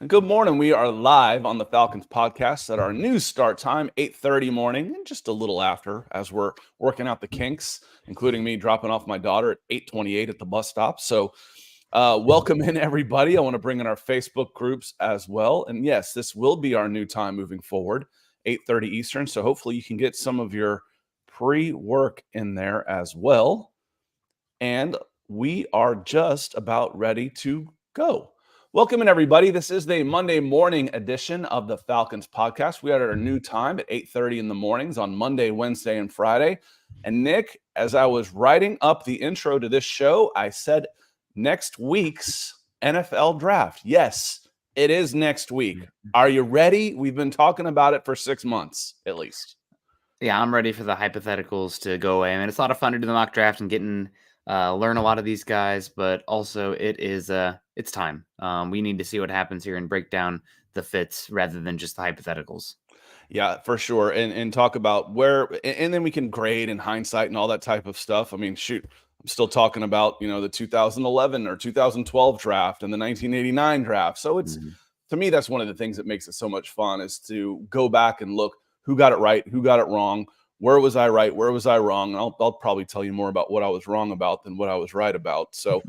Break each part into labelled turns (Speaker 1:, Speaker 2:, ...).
Speaker 1: Good morning. We are live on the Falcons podcast at our new start time, 8:30 morning, and just a little after as we're working out the kinks, including me dropping off my daughter at 8:28 at the bus stop. So welcome in, everybody. I want to bring in our Facebook groups as well. And yes, this will be our new time moving forward, 8:30 Eastern. So hopefully you can get some of your pre-work in there as well. And we are just about ready to go. Welcome in, everybody. This is the Monday morning edition of the Falcons podcast. We are at our new time at 8:30 in the mornings on Monday, Wednesday, and Friday. And Nick, as I was writing up the intro to this show, I said next week's NFL draft. Yes, it is next week. Are you ready? We've been talking about it for 6 months at least.
Speaker 2: Yeah, I'm ready for the hypotheticals to go away. I mean, it's a lot of fun to do the mock draft and learn a lot of these guys, but also it's time. We need to see what happens here and break down the fits rather than just the hypotheticals.
Speaker 1: Yeah, for sure. And talk about and then we can grade and hindsight and all that type of stuff. I mean, shoot, I'm still talking about, the 2011 or 2012 draft and the 1989 draft. So to me, that's one of the things that makes it so much fun is to go back and look who got it right, who got it wrong, where was I right, where was I wrong. And I'll probably tell you more about what I was wrong about than what I was right about. So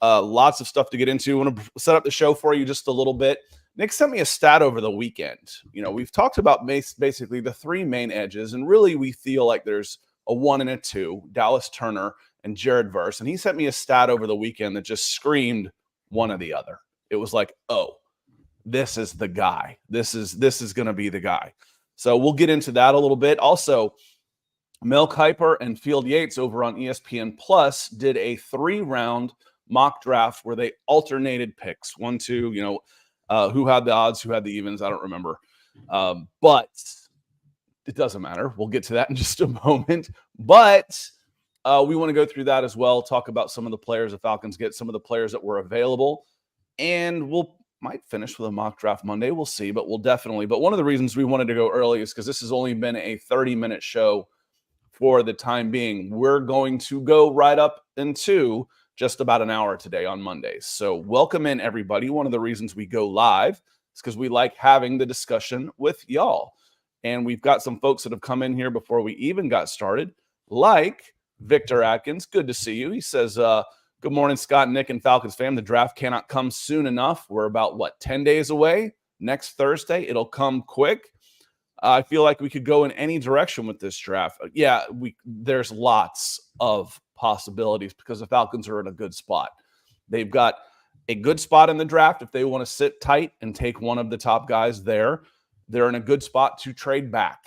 Speaker 1: lots of stuff to get into. I want to set up the show for you just a little bit. Nick sent me a stat over the weekend. We've talked about basically the three main edges, and really we feel like there's a 1 and a 2, Dallas Turner and Jared Verse. And he sent me a stat over the weekend that just screamed one or the other. It was like, oh, this is the guy. This is going to be the guy. So we'll get into that a little bit. Also, Mel Kiper and Field Yates over on ESPN Plus did a 3-round mock draft where they alternated picks. 1, 2, who had the odds, who had the evens, I don't remember. But it doesn't matter. We'll get to that in just a moment. But we want to go through that as well, talk about some of the players the Falcons get, some of the players that were available. And might finish with a mock draft Monday. We'll see, but we'll definitely. But one of the reasons we wanted to go early is because this has only been a 30-minute show for the time being. We're going to go right up into just about an hour today on Mondays. So welcome in, everybody. One of the reasons we go live is because we like having the discussion with y'all. And we've got some folks that have come in here before we even got started, like Victor Atkins. Good to see you. He says, good morning, Scott, Nick, and Falcons fam. The draft cannot come soon enough. We're about, 10 days away? Next Thursday. It'll come quick. I feel like we could go in any direction with this draft. Yeah, there's lots of possibilities because the Falcons are in a good spot. They've got a good spot in the draft if they want to sit tight and take one of the top guys there. They're in a good spot to trade back,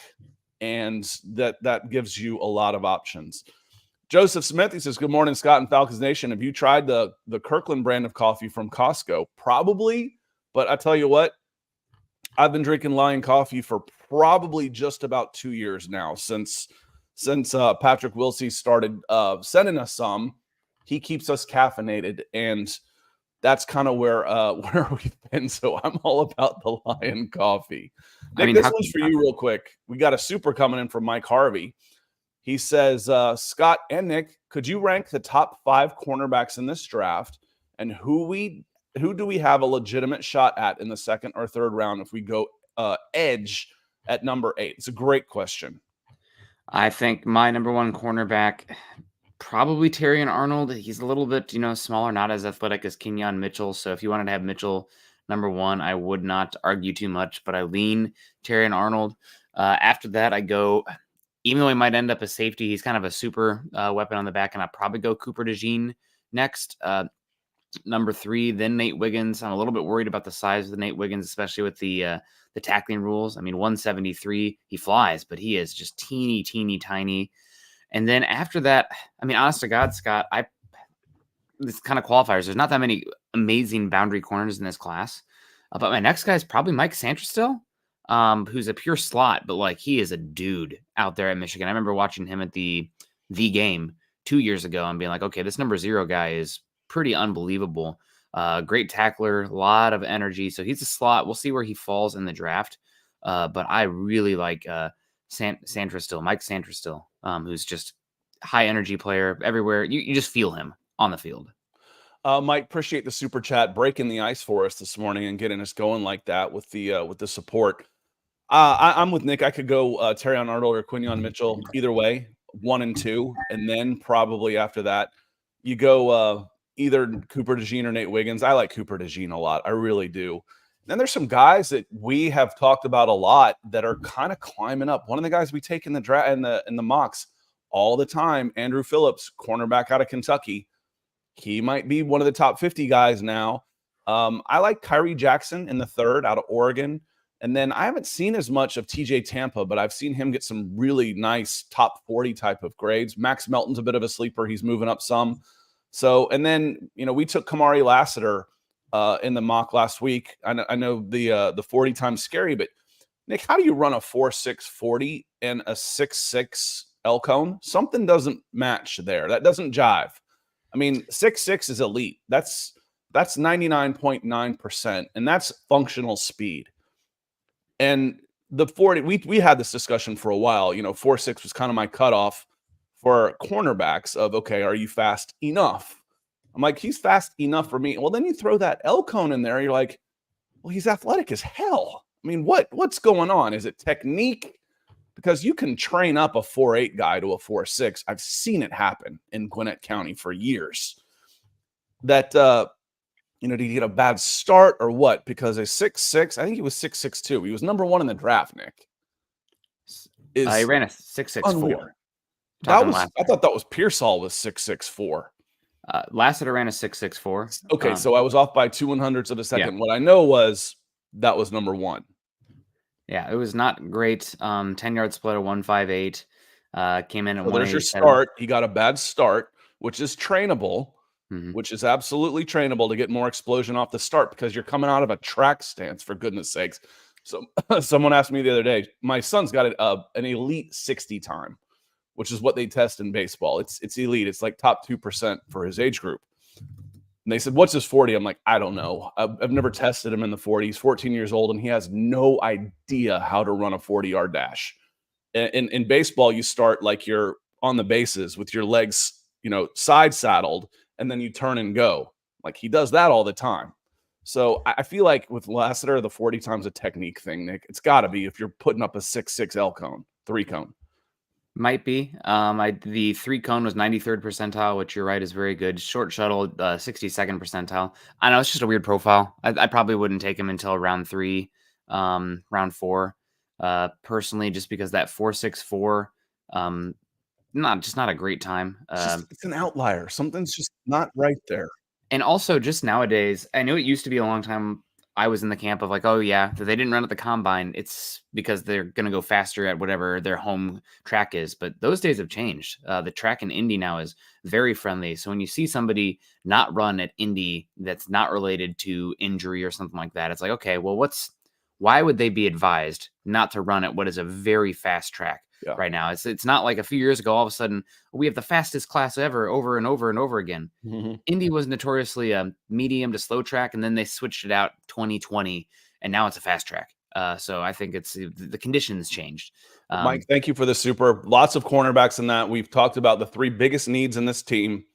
Speaker 1: and that gives you a lot of options. Joseph Smith, he says, good morning, Scott and Falcons Nation. Have you tried the Kirkland brand of coffee from Costco? Probably, but I tell you what, I've been drinking Lion coffee for probably just about 2 years now since Patrick Wilsey started sending us some. He keeps us caffeinated, and that's kind of where we've been. So I'm all about the Lion coffee. Nick, this one's for you real quick. We got a super coming in from Mike Harvey. He says, Scott and Nick, could you rank the top 5 cornerbacks in this draft, and who do we have a legitimate shot at in the second or third round if we go edge at number 8? It's a great question.
Speaker 2: I think my number 1 cornerback, probably Terrion Arnold. He's a little bit, smaller, not as athletic as Kenyon Mitchell. So if you wanted to have Mitchell number 1, I would not argue too much, but I lean Terrion Arnold. After that, I go, even though he might end up as safety, he's kind of a super weapon on the back, and I'd probably go Cooper DeJean next. Number 3, then Nate Wiggins. I'm a little bit worried about the size of the Nate Wiggins, especially with the tackling rules. I mean, 173, he flies, but he is just teeny, tiny. And then after that, I mean, honest to God, Scott, this kind of qualifiers. There's not that many amazing boundary corners in this class. But my next guy is probably Mike Santrestill, who's a pure slot, but he is a dude out there at Michigan. I remember watching him at the game 2 years ago and being like, okay, this number 0 guy is pretty unbelievable. Great tackler, a lot of energy. So he's a slot. We'll see where he falls in the draft. But I really like Santrestill, Mike Santrestill, who's just high energy player everywhere. You just feel him on the field.
Speaker 1: Mike, appreciate the super chat, breaking the ice for us this morning and getting us going like that with the support. I'm with Nick. I could go Terrion Arnold or Quinyon Mitchell either way, 1 and 2, and then probably after that you go either Cooper DeJean or Nate Wiggins. I like Cooper DeJean a lot. I really do. Then there's some guys that we have talked about a lot that are kind of climbing up. One of the guys we take in the draft in the mocks all the time, Andrew Phillips, cornerback out of Kentucky. He might be one of the top 50 guys now. I like Kyrie Jackson in the 3rd out of Oregon. And then I haven't seen as much of TJ Tampa, but I've seen him get some really nice top 40 type of grades. Max Melton's a bit of a sleeper. He's moving up some. So, and then, we took Kamari Lassiter in the mock last week. I know the 40 times scary, but Nick, how do you run a 4.6 40 and a 6.6 L cone? Something doesn't match there. That doesn't jive. I mean, 6.6 is elite. That's 99.9%, and that's functional speed. And the 40, we had this discussion for a while. 4.6 was kind of my cutoff for cornerbacks of, okay, are you fast enough? I'm like, he's fast enough for me. Well, then you throw that L cone in there. You're like, well, he's athletic as hell. I mean, what's going on? Is it technique? Because you can train up a 4.8 guy to a 4.6. I've seen it happen in Gwinnett County for years. That, did he get a bad start or what? Because a 6.6, I think he was 6.62. He was number 1 in the draft, Nick.
Speaker 2: He ran a 6.64.
Speaker 1: I thought that was Pearsall was 6.64.
Speaker 2: Lassiter ran a 6.64.
Speaker 1: Okay, so I was off by 2/100ths of a second. Yeah. What I know was that was number 1.
Speaker 2: Yeah, it was not great. 10-yard split of 1.58. Came in at 1.
Speaker 1: There's your start. He got a bad start, which is trainable. Which is absolutely trainable to get more explosion off the start because you're coming out of a track stance, for goodness sakes. So someone asked me the other day, my son's got an elite 60 time, which is what they test in baseball. It's elite. It's like top 2% for his age group. And they said, what's his 40? I'm like, I don't know. I've never tested him in the 40. He's 14 years old, and he has no idea how to run a 40-yard dash. In baseball, you start like you're on the bases with your legs, side saddled, and then you turn and go. Like he does that all the time. So I feel like with Lassiter, the 40 times a technique thing, Nick. It's got to be if you're putting up a 6.6 L cone, 3 cone.
Speaker 2: Might be. The 3 cone was 93rd percentile, which you're right is very good. Short shuttle, 62nd percentile. I know it's just a weird profile. I probably wouldn't take him until round 3, round 4. Personally, just because that 4.64, not a great time.
Speaker 1: It's an outlier. Something's just not right there.
Speaker 2: And also just nowadays, I know it used to be a long time. I was in the camp of like, oh yeah, they didn't run at the combine. It's because they're going to go faster at whatever their home track is. But those days have changed. The track in Indy now is very friendly. So when you see somebody not run at Indy that's not related to injury or something like that, it's like, okay, well, why would they be advised not to run at what is a very fast track? Yeah. Right now, it's not like a few years ago. All of a sudden, we have the fastest class ever, over and over and over again. Indy was notoriously a medium to slow track, and then they switched it out 2020, and now it's a fast track. So I think it's the conditions changed.
Speaker 1: Mike, thank you for the super. Lots of cornerbacks in that. We've talked about the 3 biggest needs in this team: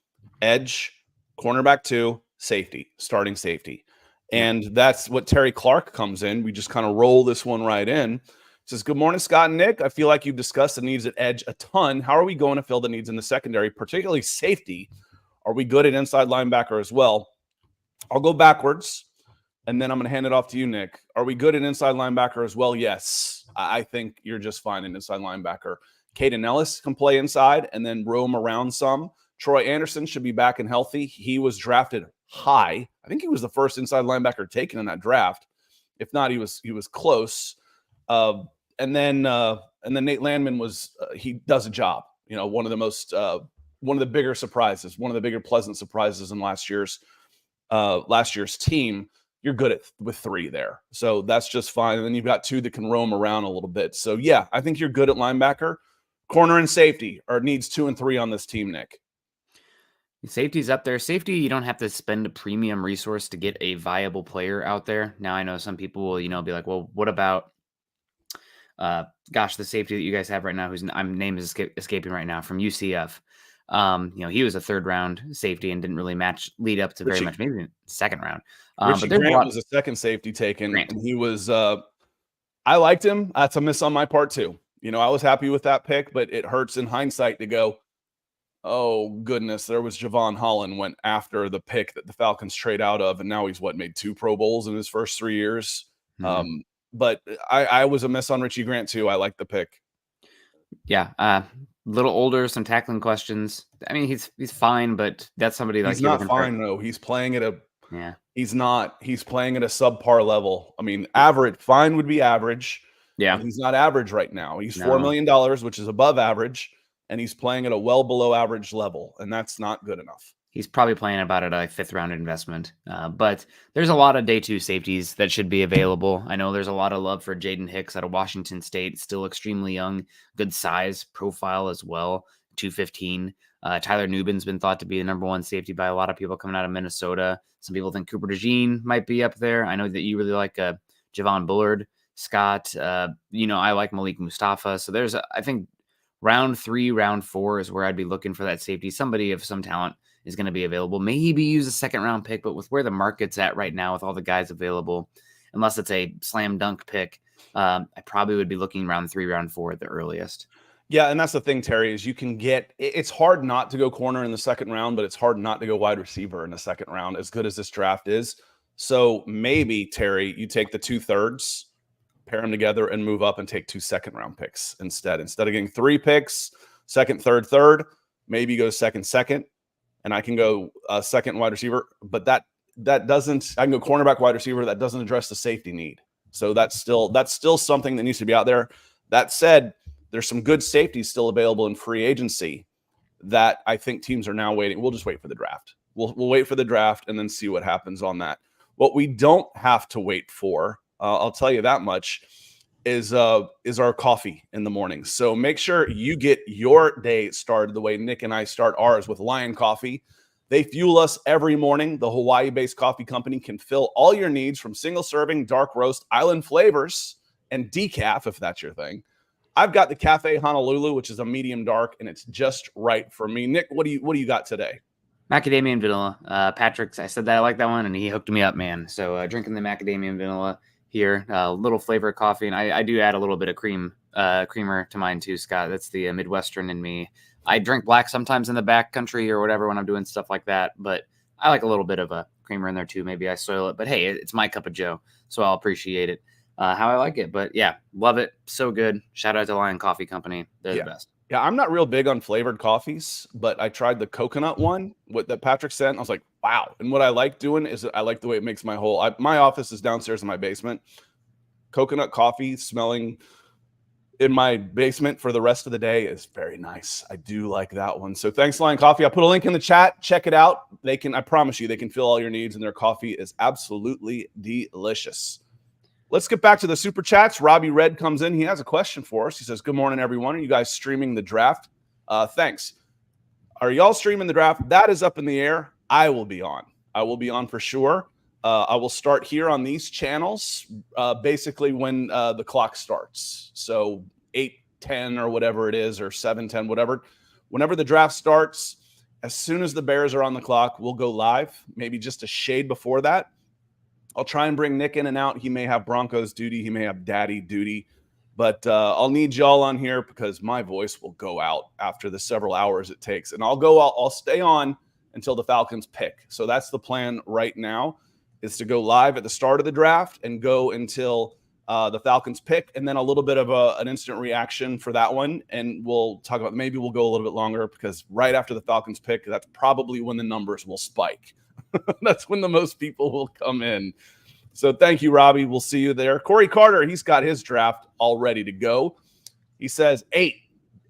Speaker 1: edge, cornerback 2, safety, starting safety, and that's what Terry Clark comes in. We just kind of roll this one right in. Says, good morning, Scott and Nick. I feel like you've discussed the needs at edge a ton. How are we going to fill the needs in the secondary, particularly safety? Are we good at inside linebacker as well? I'll go backwards, and then I'm going to hand it off to you, Nick. Are we good at inside linebacker as well? Yes. I think you're just fine in inside linebacker. Caden Ellis can play inside and then roam around some. Troy Anderson should be back and healthy. He was drafted high. I think he was the first inside linebacker taken in that draft. If not, he was close. And then Nate Landman he does a job. One of the bigger surprises, one of the bigger pleasant surprises in last year's team. You're good with 3 there, so that's just fine. And then you've got 2 that can roam around a little bit. So yeah, I think you're good at linebacker. Corner and safety are needs 2 and 3 on this team, Nick.
Speaker 2: Safety's up there. Safety, you don't have to spend a premium resource to get a viable player out there. Now I know some people will, be like, well, what about the safety that you guys have right now, whose name is escaping right now, from UCF. He was a third round safety and didn't really lead up to very much, maybe second round.
Speaker 1: Richie
Speaker 2: But there's
Speaker 1: Grant was a second safety taken,
Speaker 2: Grant.
Speaker 1: and he was. I liked him. That's a miss on my part too. I was happy with that pick, but it hurts in hindsight to go, oh goodness, there was Javon Holland went after the pick that the Falcons trade out of, and now he's made 2 Pro Bowls in his first 3 years.
Speaker 2: Mm-hmm.
Speaker 1: But I was a miss on Richie Grant too. I like the pick.
Speaker 2: Yeah, a little older, some tackling questions. I mean, he's fine, but that's somebody like
Speaker 1: he's not fine though. He's playing at a He's not. He's playing at a subpar level. I mean, average. Fine would be average.
Speaker 2: Yeah,
Speaker 1: he's not average right now. He's $4 million, which is above average, and he's playing at a well below average level, and that's not good enough.
Speaker 2: He's probably playing about at a 5th round investment. But there's a lot of day 2 safeties that should be available. I know there's a lot of love for Jaden Hicks out of Washington State, still extremely young, good size profile as well, 215. Tyler Nubin's been thought to be the number 1 safety by a lot of people coming out of Minnesota. Some people think Cooper DeJean might be up there. I know that you really like Javon Bullard, Scott. I like Malik Mustafa. So there's, I think, round 3, round 4 is where I'd be looking for that safety. Somebody of some talent is going to be available. Maybe use a 2nd round pick, but with where the market's at right now, with all the guys available, unless it's a slam dunk pick, I probably would be looking round 3, round 4 at the earliest.
Speaker 1: Yeah, and that's the thing, Terry, is you can get – it's hard not to go corner in the 2nd round, but it's hard not to go wide receiver in the 2nd round, as good as this draft is. So maybe, Terry, you take the 2/3, pair them together, and move up and take 2 2nd-round picks instead. Instead of getting 3 picks, 2nd, 3rd, 3rd, maybe you go 2nd, 2nd, and I can go 2nd wide receiver. But that doesn't – I can go cornerback, wide receiver. That doesn't address the safety need. So that's still something that needs to be out there. That said – there's some good safeties still available in free agency that I think teams are now waiting. We'll just wait for the draft. We'll wait for the draft and then see what happens on that. What we don't have to wait for, I'll tell you that much, is our coffee in the morning. So make sure you get your day started the way Nick and I start ours, with Lion Coffee. They fuel us every morning. The Hawaii-based coffee company can fill all your needs, from single-serving, dark roast, island flavors, and decaf, if that's your thing. I've got the Cafe Honolulu, which is a medium dark, and it's just right for me. Nick, what do you got today?
Speaker 2: Macadamia and vanilla. Patrick's, I said that I like that one, and he hooked me up, man. So drinking the macadamia and vanilla here, a little flavor of coffee, and I do add a little bit of creamer to mine too, Scott. That's the Midwestern in me. I drink black sometimes in the back country or whatever when I'm doing stuff like that, but I like a little bit of a creamer in there too. Maybe I soil it, but hey, it's my cup of joe, so I'll appreciate it. How I like it. But yeah, love it. So good. Shout out to Lion Coffee Company. They're the best.
Speaker 1: Yeah, I'm not real big on flavored coffees, but I tried the coconut one that Patrick sent. I was like, wow. And what I like doing is I like the way it makes my my office is downstairs in my basement. Coconut coffee smelling in my basement for the rest of the day is very nice. I do like that one. So thanks, Lion Coffee. I put a link in the chat. Check it out. I promise you, they can fill all your needs, and their coffee is absolutely delicious. Let's get back to the super chats. Robbie Red comes in. He has a question for us. He says, good morning, everyone. Are you guys streaming the draft? Thanks. Are y'all streaming the draft? That is up in the air. I will be on. I will be on for sure. I will start here on these channels basically when the clock starts. So 8:10 or whatever it is, or 7:10, whatever. Whenever the draft starts, as soon as the Bears are on the clock, we'll go live, maybe just a shade before that. I'll try and bring Nick in and out. He may have Broncos duty. He may have daddy duty. But I'll need y'all on here because my voice will go out after the several hours it takes. And I'll stay on until the Falcons pick. So that's the plan right now, is to go live at the start of the draft and go until the Falcons pick, and then a little bit of an instant reaction for that one. And we'll talk about, maybe we'll go a little bit longer, because right after the Falcons pick, that's probably when the numbers will spike. That's when the most people will come in. So thank you, Robbie. We'll see you there. Corey Carter, he's got his draft all ready to go. He says 8,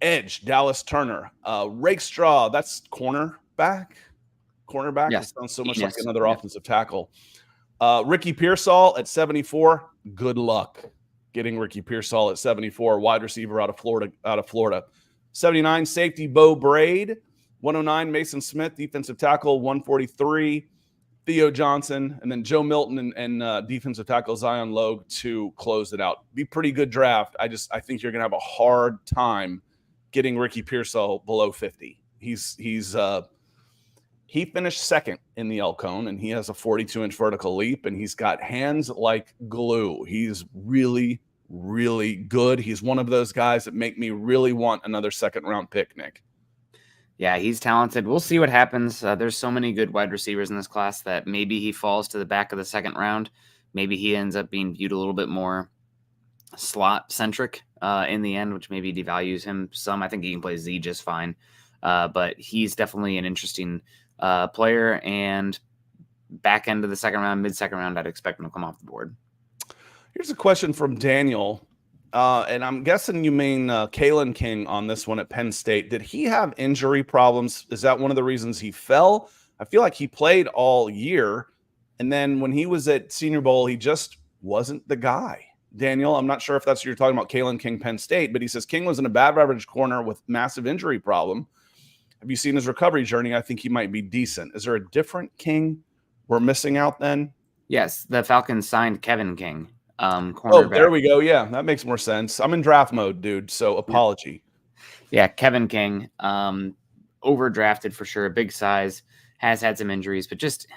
Speaker 1: edge, Dallas Turner. Rakestraw, that's cornerback. Cornerback?
Speaker 2: Yes.
Speaker 1: It sounds so much like another offensive tackle. Ricky Pearsall at 74. Good luck getting Ricky Pearsall at 74. Wide receiver out of Florida. 79, safety Bo Braid. 109, Mason Smith, defensive tackle. 143, Theo Johnson, and then Joe Milton and defensive tackle Zion Logue to close it out. Be pretty good draft. I think you're going to have a hard time getting Ricky Pearsall below 50. He finished second in the El Cone, and he has a 42-inch vertical leap, and he's got hands like glue. He's really, really good. He's one of those guys that make me really want another second-round pick, Nick.
Speaker 2: Yeah, he's talented. We'll see what happens. There's so many good wide receivers in this class that maybe he falls to the back of the second round. Maybe he ends up being viewed a little bit more slot-centric in the end, which maybe devalues him some. I think he can play Z just fine. But he's definitely an interesting player, and back end of the second round, mid-second round, I'd expect him to come off the board.
Speaker 1: Here's a question from Daniel, and I'm guessing you mean Calais King on this one at Penn State. Did he have injury problems? Is that one of the reasons he fell? I feel like he played all year, and then when he was at Senior Bowl, he just wasn't the guy. Daniel, I'm not sure if that's what you're talking about, Calais King, Penn State, but he says King was in a bad average corner with massive injury problem. Have you seen his recovery journey? I think he might be decent. Is there a different King we're missing out then?
Speaker 2: Yes, the Falcons signed Kevin King, cornerback.
Speaker 1: Oh, there we go. Yeah, that makes more sense. I'm in draft mode, dude, so apology.
Speaker 2: Yeah, Kevin King, overdrafted for sure, big size, has had some injuries, but just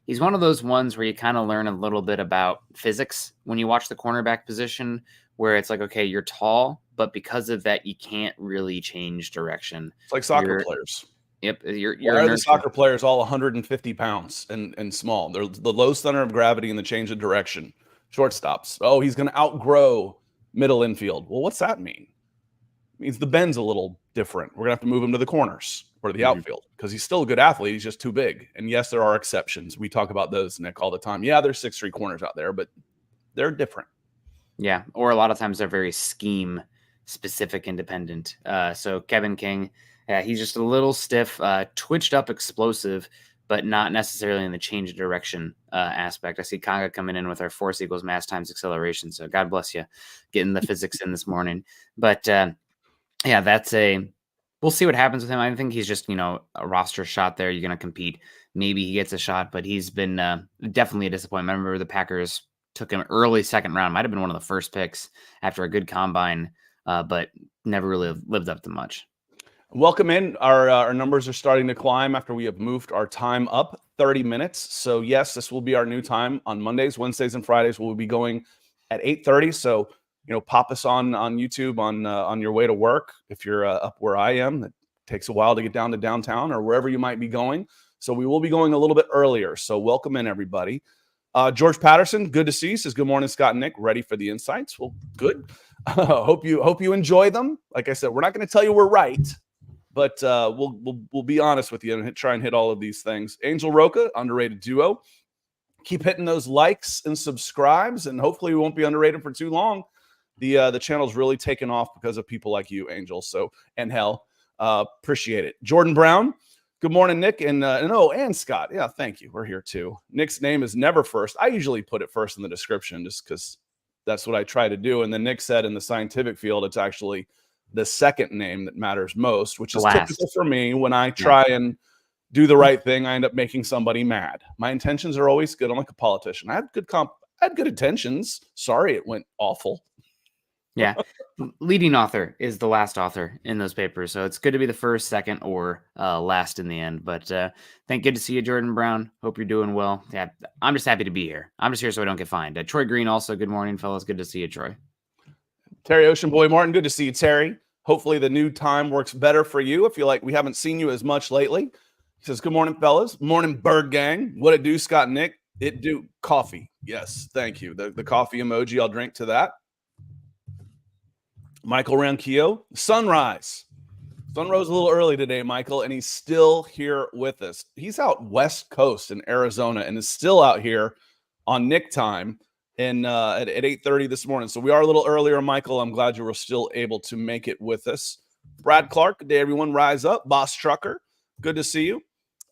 Speaker 2: he's one of those ones where you kind of learn a little bit about physics when you watch the cornerback position, where it's like, okay, you're tall, but because of that, you can't really change direction.
Speaker 1: It's like soccer players.
Speaker 2: Yep.
Speaker 1: Why are the soccer players all 150 pounds and small? They're the low center of gravity and the change of direction. Shortstops. Oh, he's going to outgrow middle infield. Well, what's that mean? It means the bend's a little different. We're going to have to move him to the corners or the outfield because he's still a good athlete. He's just too big. And yes, there are exceptions. We talk about those, Nick, all the time. Yeah, there's 6'3" corners out there, but they're different.
Speaker 2: Yeah, or a lot of times they're very scheme-specific, independent. So Kevin King, he's just a little stiff, twitched up, explosive, but not necessarily in the change of direction aspect. I see Kanga coming in with our force equals mass times acceleration. So God bless you, getting the physics in this morning. But yeah, we'll see what happens with him. I think he's just, a roster shot there. You're going to compete. Maybe he gets a shot, but he's been definitely a disappointment. I remember the Packers took him early second round. Might have been one of the first picks after a good combine, but never really lived up to much.
Speaker 1: Welcome in. Our numbers are starting to climb after we have moved our time up 30 minutes. So yes, this will be our new time on Mondays, Wednesdays, and Fridays. We'll be going at 8:30. So pop us on YouTube on your way to work. If you're up where I am, it takes a while to get down to downtown or wherever you might be going. So we will be going a little bit earlier. So welcome in, everybody. George Patterson, good to see you. Says good morning, Scott and Nick. Ready for the insights? Well, good. Hope you enjoy them. Like I said, we're not going to tell you we're right, but we'll be honest with you and try and hit all of these things. Angel Roca, underrated duo. Keep hitting those likes and subscribes, and hopefully we won't be underrated for too long. The channel's really taken off because of people like you, Angel. So and appreciate it. Jordan Brown. Good morning, Nick, and Scott. Yeah, thank you. We're here too. Nick's name is never first. I usually put it first in the description just because that's what I try to do. And then Nick said in the scientific field, it's actually the second name that matters most, which is typical for me. When I try and do the right thing, I end up making somebody mad. My intentions are always good. I'm like a politician. I had good intentions. Sorry, it went awful.
Speaker 2: Yeah. Leading author is the last author in those papers. So it's good to be the first, second, or last in the end. But good to see you, Jordan Brown. Hope you're doing well. Yeah, I'm just happy to be here. I'm just here so I don't get fined. Troy Green also, good morning, fellas. Good to see you, Troy.
Speaker 1: Terry Ocean Boy Martin, good to see you, Terry. Hopefully the new time works better for you. I feel like we haven't seen you as much lately. He says, good morning, fellas. Morning, Bird Gang. What it do, Scott and Nick? It do. Coffee. Yes, thank you. The coffee emoji, I'll drink to that. Michael Ranquillo, sunrise. Sun rose a little early today, Michael, and he's still here with us. He's out West Coast in Arizona and is still out here on Nick time at 8:30 this morning. So we are a little earlier, Michael. I'm glad you were still able to make it with us. Brad Clark, good day, everyone. Rise up. Boss Trucker, good to see you.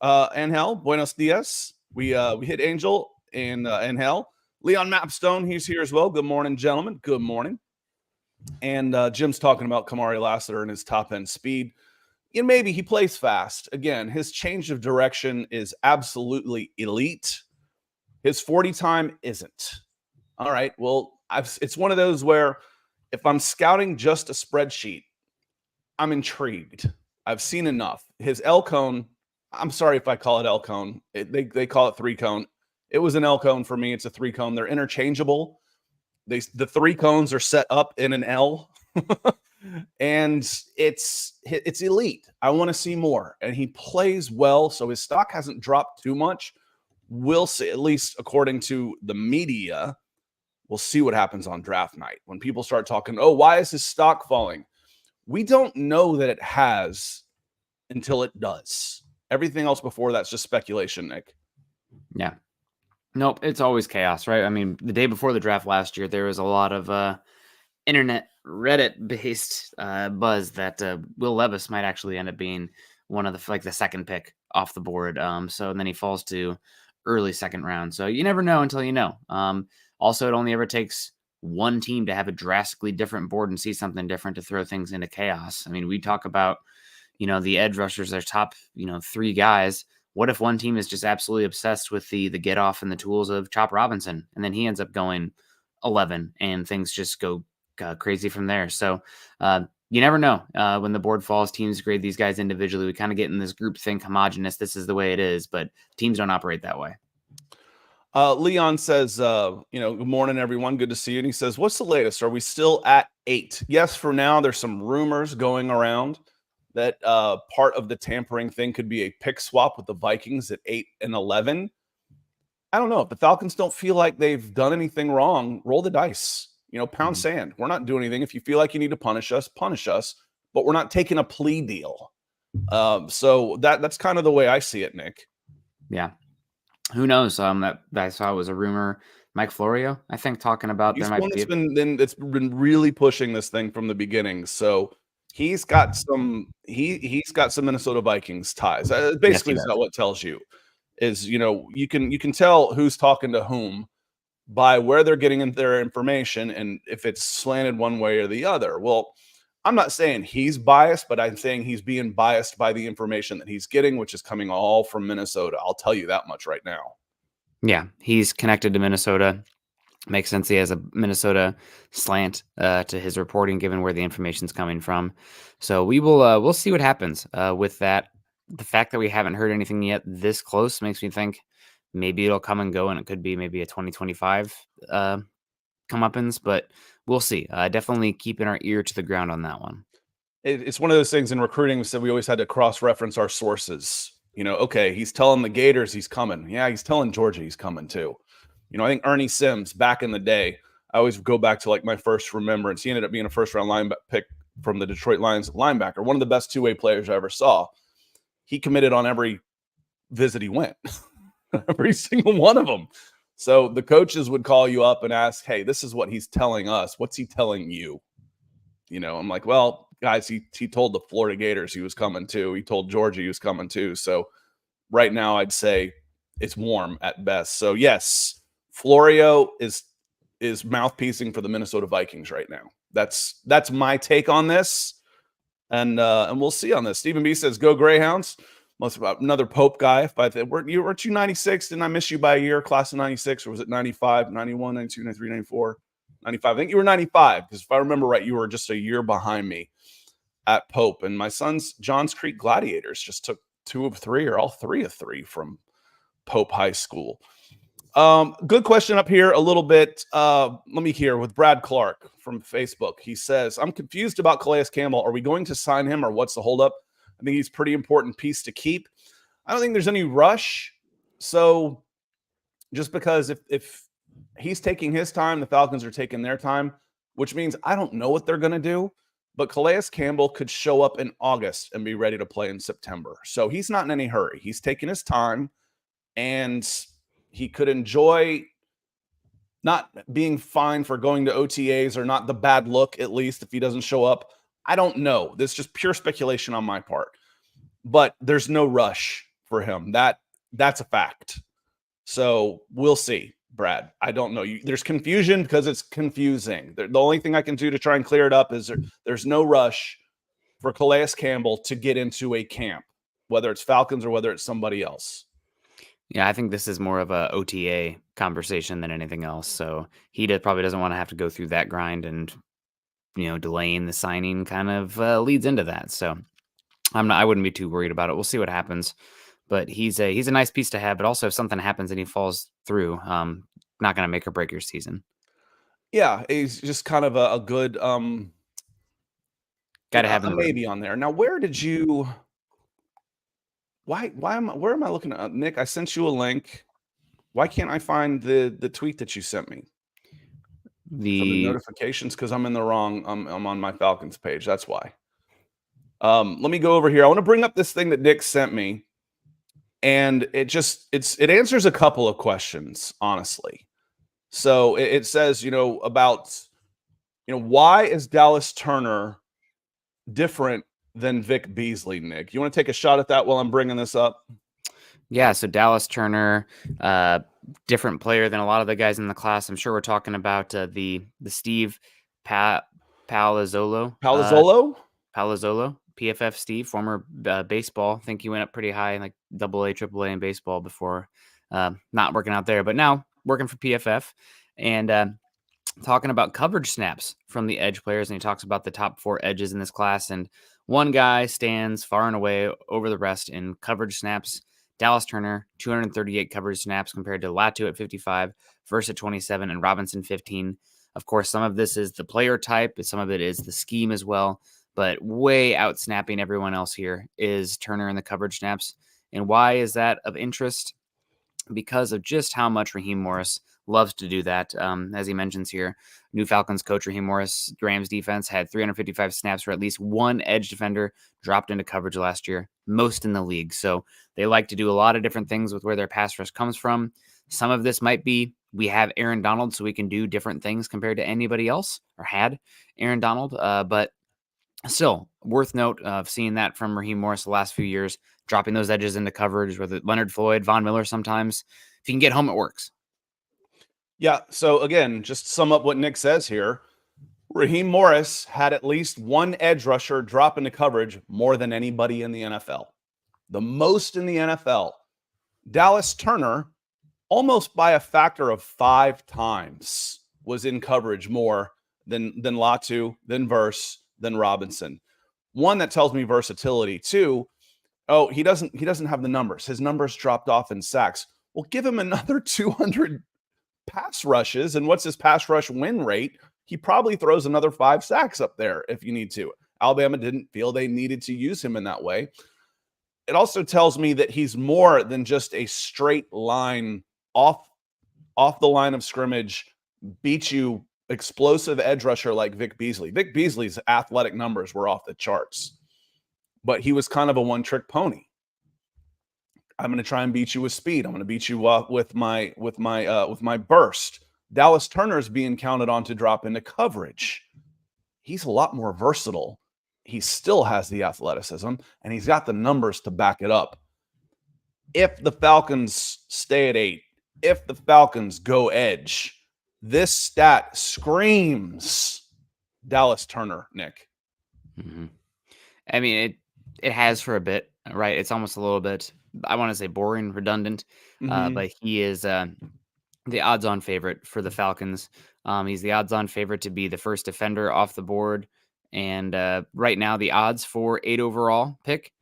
Speaker 1: Angel, buenos dias. We hit Angel and Angel. Leon Mapstone, he's here as well. Good morning, gentlemen. Good morning. And Jim's talking about Kamari Lassiter and his top-end speed. Maybe he plays fast. Again, his change of direction is absolutely elite. His 40 time isn't. All right, well, it's one of those where if I'm scouting just a spreadsheet, I'm intrigued. I've seen enough. His L cone, I'm sorry if I call it L cone. They call it 3-cone. It was an L cone for me. It's a 3-cone. They're interchangeable. The 3 cones are set up in an L. And it's elite. I want to see more. And he plays well, so his stock hasn't dropped too much. We'll see, at least according to the media. We'll see what happens on draft night when people start talking, oh, why is his stock falling? We don't know that it has until it does. Everything else before that's just speculation, Nick.
Speaker 2: Yeah. Nope, it's always chaos, right? I mean, the day before the draft last year, there was a lot of internet Reddit-based buzz that Will Levis might actually end up being one of the second pick off the board. And then he falls to early second round. So you never know until you know. Also, it only ever takes one team to have a drastically different board and see something different to throw things into chaos. I mean, we talk about, the edge rushers, their top, 3 guys. What if one team is just absolutely obsessed with the get off and the tools of Chop Robinson, and then he ends up going 11 and things just go crazy from there. So you never know when the board falls. Teams grade these guys individually. We kind of get in this group think homogenous. This is the way it is, but teams don't operate that way.
Speaker 1: Leon says, good morning, everyone. Good to see you. And he says, what's the latest? Are we still at 8? Yes, for now. There's some rumors going around that part of the tampering thing could be a pick swap with the Vikings at 8 and 11. I don't know. If the Falcons don't feel like they've done anything wrong, roll the dice. Pound sand. We're not doing anything. If you feel like you need to punish us, but we're not taking a plea deal. So that's kind of the way I see it, Nick.
Speaker 2: Yeah. Who knows? That I saw was a rumor. Mike Florio, I think, talking about
Speaker 1: He's it's been really pushing this thing from the beginning. So he's got some Minnesota Vikings ties. Basically, is that what tells you is you can tell who's talking to whom by where they're getting their information and if it's slanted one way or the other. Well, I'm not saying he's biased, but I'm saying he's being biased by the information that he's getting, which is coming all from Minnesota. I'll tell you that much right now.
Speaker 2: Yeah, he's connected to Minnesota. Makes sense. He has a Minnesota slant to his reporting, given where the information's coming from. So we'll see what happens with that. The fact that we haven't heard anything yet this close makes me think maybe it'll come and go, and it could be maybe a 2025 comeuppance, but we'll see. Definitely keeping our ear to the ground on that one.
Speaker 1: It's one of those things in recruiting. We said we always had to cross-reference our sources. Okay, he's telling the Gators he's coming. Yeah, he's telling Georgia he's coming too. I think Ernie Sims back in the day, I always go back to like my first remembrance. He ended up being a first-round linebacker pick from the Detroit Lions linebacker, one of the best two-way players I ever saw. He committed on every visit he went, every single one of them. So the coaches would call you up and ask, hey, this is what he's telling us. What's he telling you? I'm like, well, guys, he told the Florida Gators he was coming too. He told Georgia he was coming too. So right now I'd say it's warm at best. So yes, Florio is mouthpiecing for the Minnesota Vikings right now. That's my take on this. And we'll see on this. Stephen B says, go Greyhounds. Must about another Pope guy. Weren't you 96? Didn't I miss you by a year? Class of 96, or was it 95, 91, 92, 93, 94, 95? I think you were 95, because if I remember right, you were just a year behind me at Pope. And my son's Johns Creek Gladiators just took 2 of 3 or all 3 of 3 from Pope High School. Good question up here a little bit. Let me hear with Brad Clark from Facebook. He says, I'm confused about Calais Campbell. Are we going to sign him, or what's the holdup? I think he's a pretty important piece to keep. I don't think there's any rush. So just because if he's taking his time, the Falcons are taking their time, which means I don't know what they're going to do. But Calais Campbell could show up in August and be ready to play in September. So he's not in any hurry. He's taking his time, and he could enjoy not being fined for going to OTAs, or not the bad look, at least, if he doesn't show up. I don't know. This is just pure speculation on my part. But there's no rush for him. That's a fact. So we'll see, Brad. I don't know. There's confusion because it's confusing. The only thing I can do to try and clear it up is there's no rush for Calais Campbell to get into a camp, whether it's Falcons or whether it's somebody else.
Speaker 2: Yeah, I think this is more of a OTA conversation than anything else. So he probably doesn't want to have to go through that grind, and delaying the signing kind of leads into that. So I wouldn't be too worried about it. We'll see what happens. But he's a nice piece to have. But also, if something happens and he falls through, not going to make or break your season.
Speaker 1: Yeah, he's just kind of a good
Speaker 2: Got to have in the room.
Speaker 1: maybe on there. Now, where did you? Where am I looking at? Nick, I sent you a link. Why can't I find the tweet that you sent me? From the notifications, because I'm in the wrong. I'm on my Falcons page. That's why. Let me go over here. I want to bring up this thing that Nick sent me, and it answers a couple of questions, honestly. So it says, about, why is Dallas Turner different than Vic Beasley, Nick? You want to take a shot at that while I'm bringing this up?
Speaker 2: Yeah, so Dallas Turner, different player than a lot of the guys in the class. I'm sure we're talking about the Steve Palazzolo. Palazzolo, PFF Steve, former baseball. I think he went up pretty high, like AA, AAA in baseball before, not working out there, but now working for PFF. And talking about coverage snaps from the edge players, and he talks about the top 4 edges in this class. And one guy stands far and away over the rest in coverage snaps. Dallas Turner, 238 coverage snaps compared to Latu at 55, Verse at 27, and Robinson 15. Of course, some of this is the player type, but some of it is the scheme as well. But way out snapping everyone else here is Turner in the coverage snaps. And why is that of interest? Because of just how much Raheem Morris loves to do that. As he mentions here, new Falcons coach Raheem Morris, Rams defense had 355 snaps for at least one edge defender dropped into coverage last year, most in the league. So they like to do a lot of different things with where their pass rush comes from. Some of this might be we have Aaron Donald, so we can do different things compared to anybody else, or had Aaron Donald. But still, worth note of seeing that from Raheem Morris the last few years, dropping those edges into coverage, whether Leonard Floyd, Von Miller sometimes. If you can get home, it works.
Speaker 1: Yeah, so again, just to sum up what Nick says here, Raheem Morris had at least one edge rusher drop into coverage more than anybody in the NFL. The most in the NFL. Dallas Turner, almost by a factor of 5 times, was in coverage more than Latu, than Verse, than Robinson. One, that tells me versatility. 2, he doesn't have the numbers. His numbers dropped off in sacks. Well, give him another 200 pass rushes, and what's his pass rush win rate? He probably throws another 5 sacks up there if you need to. Alabama didn't feel they needed to use him in that way. It also tells me that he's more than just a straight line off the line of scrimmage, beat you explosive edge rusher like Vic Beasley. Vic Beasley's athletic numbers were off the charts, but he was kind of a one-trick pony. I'm going to try and beat you with speed. I'm going to beat you with my burst. Dallas Turner is being counted on to drop into coverage. He's a lot more versatile. He still has the athleticism, and he's got the numbers to back it up. If the Falcons stay at 8, if the Falcons go edge, this stat screams Dallas Turner, Nick.
Speaker 2: Mm-hmm. I mean, it has for a bit, right? It's almost a little bit, I want to say boring, redundant, but he is the odds-on favorite for the Falcons. He's the odds-on favorite to be the first defender off the board. And right now, the odds for 8 overall pick,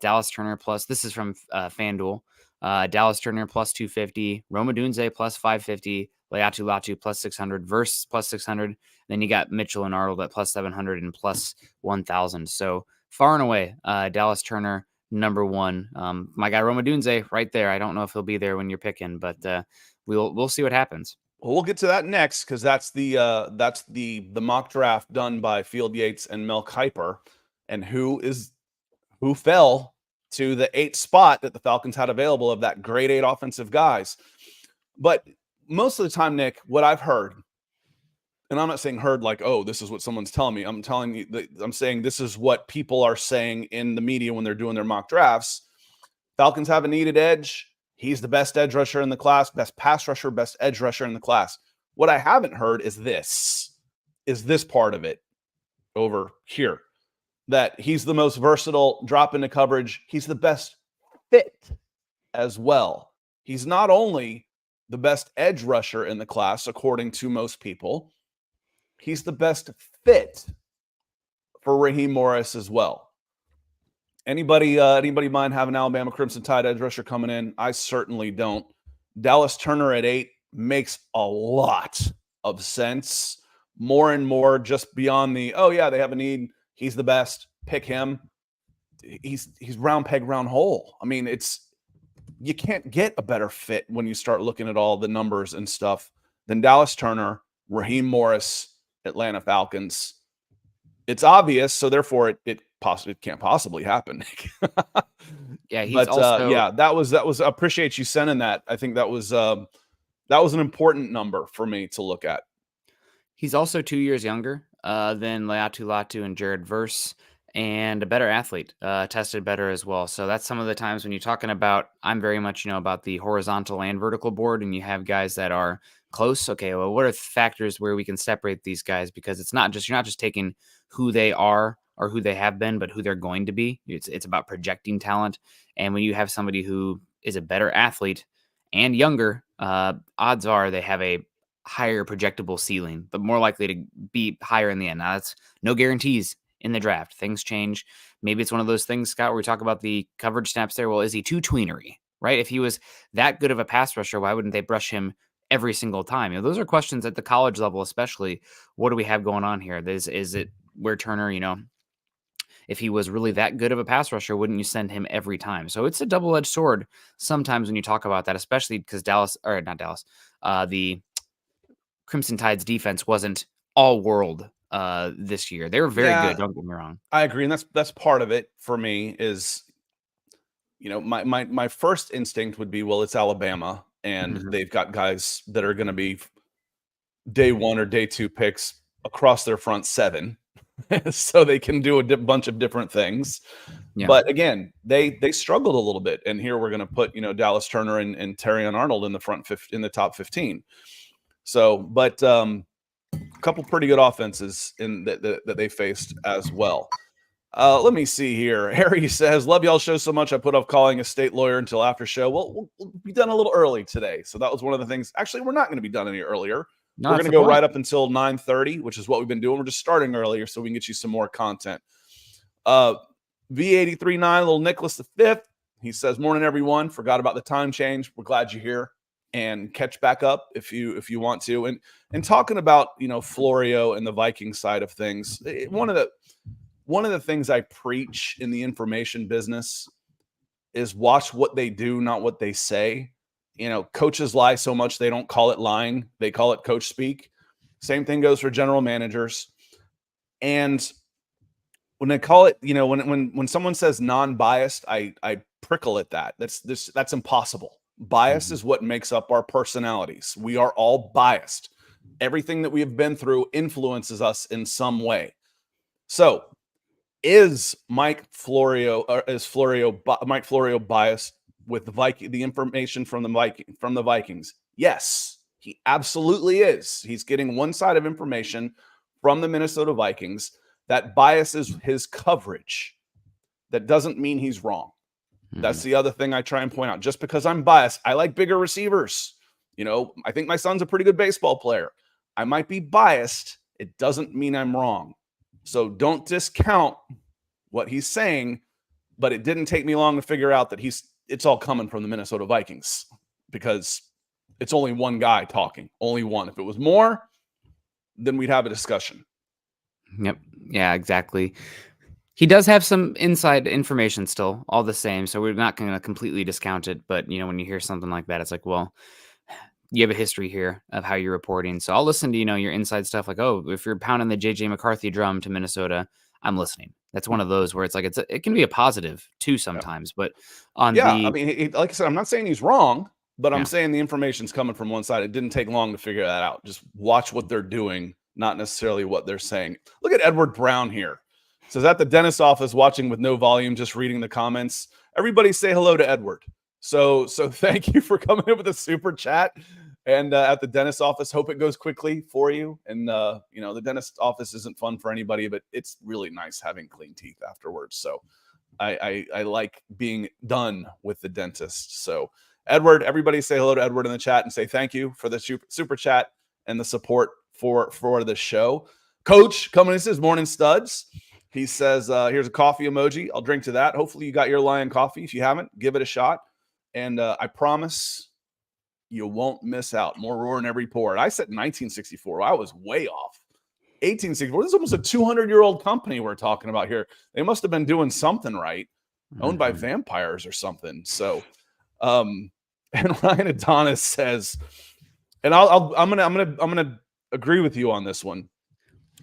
Speaker 2: Dallas Turner plus, this is from FanDuel, Dallas Turner plus 250, Roma Dunze plus 550, Latu plus 600, Verse plus 600. Then you got Mitchell and Arnold at plus 700 and plus 1,000. So far and away, Dallas Turner, number 1. My guy Roma Dunze right there. I don't know if he'll be there when you're picking, but we'll see what happens.
Speaker 1: Well, we'll get to that next, because that's the mock draft done by Field Yates and Mel Kiper, and who fell to the 8th spot that the Falcons had available of that grade 8 offensive guys. But most of the time, Nick, what I've heard, and I'm not saying heard like, oh, this is what someone's telling me. I'm telling you that I'm saying this is what people are saying in the media when they're doing their mock drafts. Falcons have a needed edge. He's the best edge rusher in the class, best pass rusher, best edge rusher in the class. What I haven't heard is this part of it over here, that he's the most versatile, drop into coverage. He's the best fit as well. He's not only the best edge rusher in the class, according to most people, he's the best fit for Raheem Morris as well. Anybody mind having Alabama Crimson Tide edge rusher coming in? I certainly don't. Dallas Turner at 8 makes a lot of sense. More and more, just beyond the they have a need. He's the best. Pick him. He's round peg, round hole. I mean, you can't get a better fit when you start looking at all the numbers and stuff than Dallas Turner, Raheem Morris, Atlanta Falcons. It's obvious, so therefore it can't possibly happen.
Speaker 2: Yeah, he's
Speaker 1: but
Speaker 2: also
Speaker 1: that was. I appreciate you sending that. I think that was an important number for me to look at.
Speaker 2: He's also 2 years younger than Leatu Latu and Jared Verse, and a better athlete, tested better as well. So that's some of the times when you're talking about, I'm very much, about the horizontal and vertical board, and you have guys that are close. Okay, well, what are factors where we can separate these guys? Because you're not just taking who they are or who they have been, but who they're going to be. It's about projecting talent. And when you have somebody who is a better athlete and younger, odds are they have a higher projectable ceiling, but more likely to be higher in the end. Now, that's no guarantees in the draft. Things change. Maybe it's one of those things, Scott, where we talk about the coverage snaps there. Well, is he too tweenery, right? If he was that good of a pass rusher, why wouldn't they brush him every single time? Those are questions at the college level, especially. What do we have going on here? Is it where Turner, if he was really that good of a pass rusher, wouldn't you send him every time? So it's a double-edged sword sometimes when you talk about that, especially because the Crimson Tide's defense wasn't all world this year. They were very good. Don't get me wrong.
Speaker 1: I agree. And that's part of it for me is, my first instinct would be, well, it's Alabama and they've got guys that are going to be day 1 or day 2 picks across their front 7. So they can do a bunch of different things. Yeah. But again, they struggled a little bit. And here we're going to put, Dallas Turner and Terrion Arnold in the top 15. So, but a couple pretty good offenses that they faced as well. Let me see here. Harry says, love y'all show so much. I put off calling a state lawyer until after show. Well, we'll be done a little early today. So that was one of the things. Actually, we're not going to be done any earlier. No, we're going to go right up until 9:30, which is what we've been doing. We're just starting earlier so we can get you some more content. V839, little Nicholas V. He says, morning, everyone. Forgot about the time change. We're glad you're here. And catch back up if you want to. And talking about, Florio and the Viking side of things, one of the things I preach in the information business is watch what they do, not what they say. Coaches lie so much they don't call it lying. They call it coach speak. Same thing goes for general managers. And when they call it, when someone says non-biased, I prickle at that. That's impossible. Bias is what makes up our personalities. We are all biased. Everything that we have been through influences us in some way. So, is Mike Florio biased with the information from the Vikings? Yes, he absolutely is. He's getting one side of information from the Minnesota Vikings that biases his coverage. That doesn't mean he's wrong. That's the other thing I try and point out. Just because I'm biased, I like bigger receivers. I think my son's a pretty good baseball player. I might be biased. It doesn't mean I'm wrong. So don't discount what he's saying, but it didn't take me long to figure out that it's all coming from the Minnesota Vikings because it's only one guy talking, only one. If it was more, then we'd have a discussion.
Speaker 2: Yep. Yeah, exactly. He does have some inside information still, all the same, so we're not going to completely discount it. But, when you hear something like that, it's like, well, you have a history here of how you're reporting. So I'll listen to, your inside stuff like, oh, if you're pounding the J.J. McCarthy drum to Minnesota, I'm listening. That's one of those where it's like it can be a positive, too, sometimes. Yeah. But
Speaker 1: I mean, like I said, I'm not saying he's wrong, but I'm saying the information's coming from one side. It didn't take long to figure that out. Just watch what they're doing, not necessarily what they're saying. Look at Edward Brown here. Says at the dentist office watching with no volume, just reading the comments. Everybody say hello to Edward. So thank you for coming in with a super chat. And at the dentist office, hope it goes quickly for you. And, the dentist office isn't fun for anybody, but it's really nice having clean teeth afterwards. So I like being done with the dentist. So Edward, everybody say hello to Edward in the chat and say thank you for the super chat and the support for the show. Coach coming in says morning studs. He says, here's a coffee emoji. I'll drink to that. Hopefully you got your Lion coffee. If you haven't, give it a shot. And I promise you won't miss out. More roar in every pore. I said 1964. I was way off. 1864. This is almost a 200-year-old company we're talking about here. They must have been doing something right. Owned by vampires or something. So, and Ryan Adonis says, and I'm gonna agree with you on this one.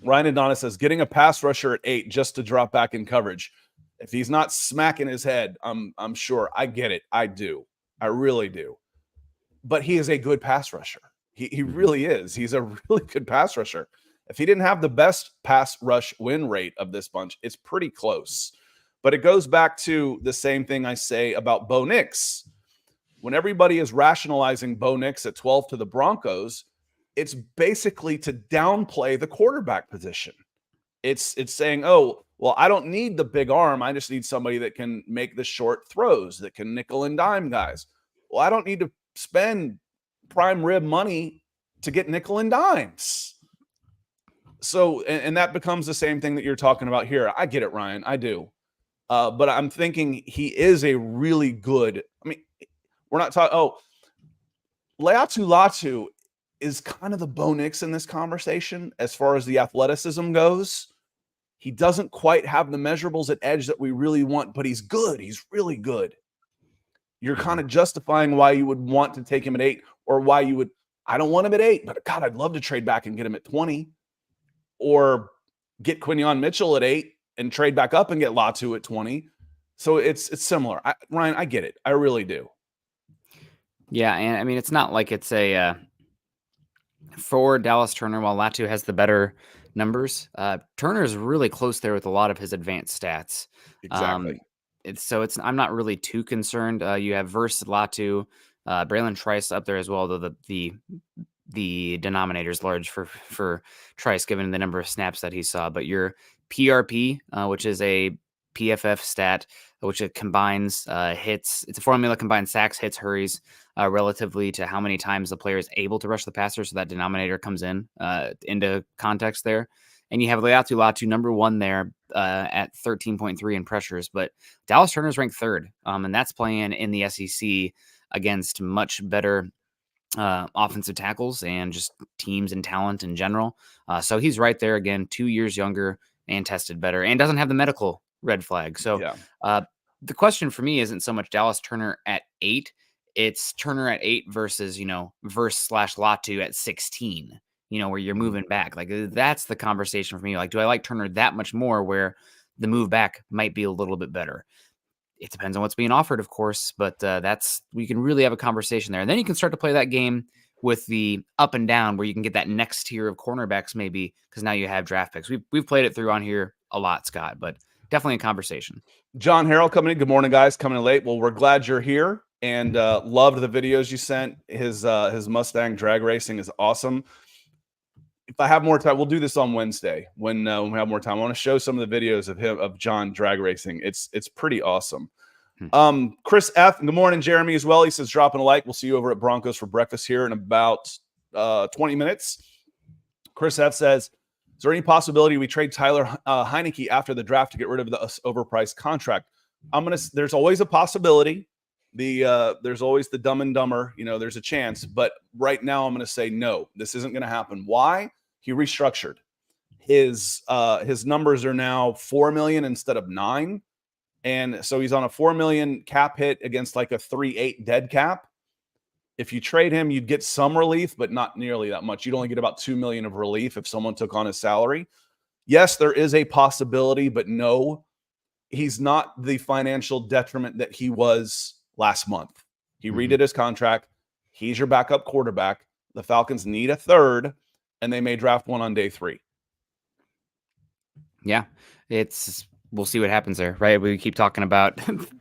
Speaker 1: Ryan Adonis says, getting a pass rusher at 8 just to drop back in coverage. If he's not smacking his head, I'm sure. I get it. I do. I really do. But he is a good pass rusher. He really is. He's a really good pass rusher. If he didn't have the best pass rush win rate of this bunch, it's pretty close. But it goes back to the same thing I say about Bo Nix. When everybody is rationalizing Bo Nix at 12 to the Broncos, it's basically to downplay the quarterback position. It's saying, oh, well, I don't need the big arm. I just need somebody that can make the short throws, that can nickel and dime guys. Well, I don't need to spend prime rib money to get nickel and dimes. So, and that becomes the same thing that you're talking about here. I get it, Ryan. I do. But I'm thinking he is a really good, I mean, we're not talking, Leatu Latu is kind of the Bo Nix in this conversation as far as the athleticism goes. He doesn't quite have the measurables at edge that we really want, but he's good. He's really good. You're kind of justifying why you would want to take him at 8 or why you would, I don't want him at 8, but God, I'd love to trade back and get him at 20 or get Quinyon Mitchell at 8 and trade back up and get Latu at 20. So it's similar. Ryan, I get it. I really do.
Speaker 2: Yeah, and I mean, it's not like it's a for Dallas Turner, while Latu has the better numbers, Turner is really close there with a lot of his advanced stats.
Speaker 1: Exactly.
Speaker 2: I'm not really too concerned. You have versus Latu, Braylon Trice up there as well, though the denominator is large for Trice given the number of snaps that he saw. But your PRP, which is a PFF stat, which it combines hits. It's a formula that combines sacks, hits, hurries, relatively to how many times the player is able to rush the passer. So that denominator comes into context there. And you have Leatu Latu number 1 there at 13.3 in pressures. But Dallas Turner's ranked 3rd, and that's playing in the SEC against much better offensive tackles and just teams and talent in general. So he's right there again, 2 years younger and tested better and doesn't have the medical red flag. So the question for me isn't so much Dallas Turner at 8. It's Turner at 8 versus Latu at 16, where you're moving back. Like that's the conversation for me. Like, do I like Turner that much more where the move back might be a little bit better? It depends on what's being offered, of course, but we can really have a conversation there. And then you can start to play that game with the up and down where you can get that next tier of cornerbacks maybe because now you have draft picks. We've played it through on here a lot, Scott, but definitely a conversation.
Speaker 1: John Harrell coming in. Good morning, guys. Coming in late. Well, we're glad you're here and loved the videos you sent. His Mustang drag racing is awesome. If I have more time, we'll do this on Wednesday when we have more time. I want to show some of the videos of John drag racing. It's pretty awesome. Chris F. Good morning, Jeremy, as well. He says, dropping a like. We'll see you over at Broncos for breakfast here in about 20 minutes. Chris F. says, is there any possibility we trade Tyler Heineke after the draft to get rid of the overpriced contract? There's always a possibility. There's always the dumb and dumber, there's a chance, but right now I'm going to say no, this isn't going to happen. Why? He restructured his numbers are now 4 million instead of 9. And so he's on a 4 million cap hit against like a 3.8 dead cap. If you trade him, you'd get some relief, but not nearly that much. You'd only get about 2 million of relief if someone took on his salary. Yes, there is a possibility, but no, he's not the financial detriment that he was last month. He redid his contract. He's your backup quarterback. The Falcons need a 3rd, and they may draft one on day 3.
Speaker 2: Yeah, we'll see what happens there, right? We keep talking about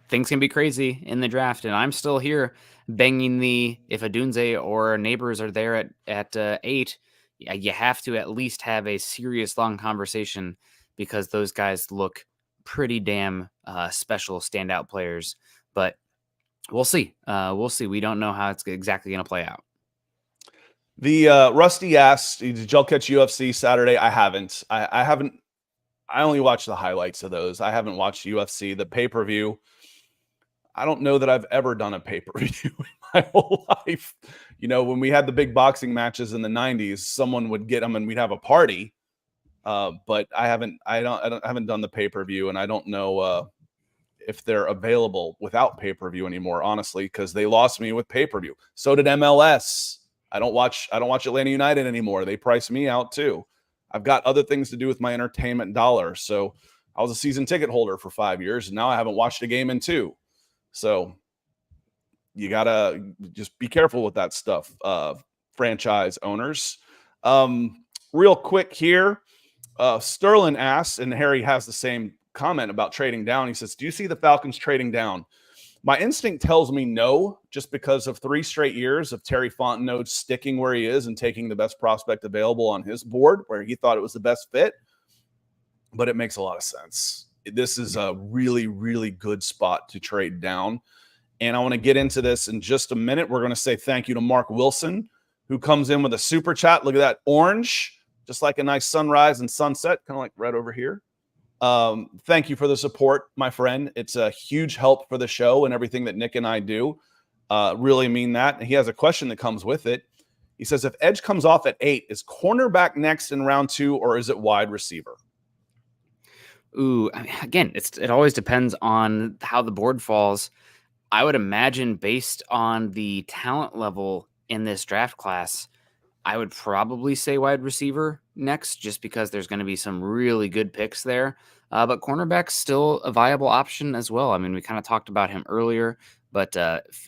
Speaker 2: things can be crazy in the draft, and I'm still here banging if Adunze or neighbors are there at 8, you have to at least have a serious long conversation because those guys look pretty damn special standout players. But we'll see. We don't know how it's exactly going to play out. The
Speaker 1: Rusty asked, did y'all catch UFC Saturday? I haven't. I only watch the highlights of those. I haven't watched UFC. The pay-per-view, I don't know that I've ever done a pay-per-view in my whole life. When we had the big boxing matches in the 90s, someone would get them and we'd have a party. But I haven't done the pay-per-view, and I don't know if they're available without pay-per-view anymore, honestly, because they lost me with pay-per-view. So did MLS. I don't watch Atlanta United anymore. They price me out too. I've got other things to do with my entertainment dollar. So I was a season ticket holder for 5 years, and now I haven't watched a game in 2. So you gotta just be careful with that stuff, franchise owners. Real quick here, Sterling asks, and Harry has the same comment about trading down. He says, do you see the Falcons trading down? My instinct tells me no, just because of 3 straight years of Terry Fontenot sticking where he is and taking the best prospect available on his board where he thought it was the best fit. But it makes a lot of sense. This is a really, really good spot to trade down. And I want to get into this in just a minute. We're going to say thank you to Mark Wilson, who comes in with a super chat. Look at that orange, just like a nice sunrise and sunset, kind of like right over here. Thank you for the support, my friend. It's a huge help for the show and everything that Nick and I do. Really mean that. He has a question that comes with it. He says, if edge comes off at 8, is cornerback next in round 2, or is it wide receiver?
Speaker 2: Ooh, I mean, again, it always depends on how the board falls. I would imagine based on the talent level in this draft class, I would probably say wide receiver next, just because there's going to be some really good picks there. But cornerback's still a viable option as well. I mean, we kind of talked about him earlier, but